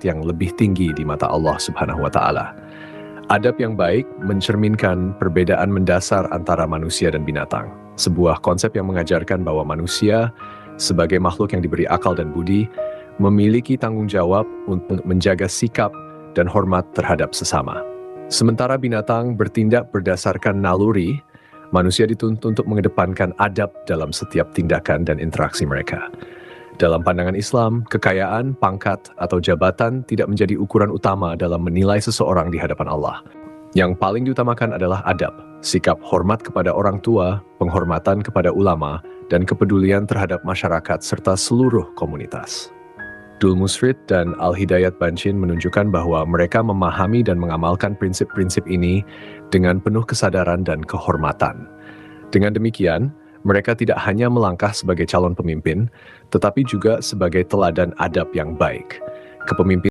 derajat yang lebih tinggi di mata Allah Subhanahu wa Ta'ala. Adab yang baik mencerminkan perbedaan mendasar antara manusia dan binatang. Sebuah konsep yang mengajarkan bahwa manusia, sebagai makhluk yang diberi akal dan budi, memiliki tanggung jawab untuk menjaga sikap dan hormat terhadap sesama. Sementara binatang bertindak berdasarkan naluri, manusia dituntut untuk mengedepankan adab dalam setiap tindakan dan interaksi mereka. Dalam pandangan Islam, kekayaan, pangkat, atau jabatan tidak menjadi ukuran utama dalam menilai seseorang di hadapan Allah. Yang paling diutamakan adalah adab, sikap hormat kepada orang tua, penghormatan kepada ulama, dan kepedulian terhadap masyarakat serta seluruh komunitas. Dul Musrid dan Al-Hidayat Bancin menunjukkan bahwa mereka memahami dan mengamalkan prinsip-prinsip ini dengan penuh kesadaran dan kehormatan. Dengan demikian, mereka tidak hanya melangkah sebagai calon pemimpin, tetapi juga sebagai teladan adab yang baik. Kepemimpinan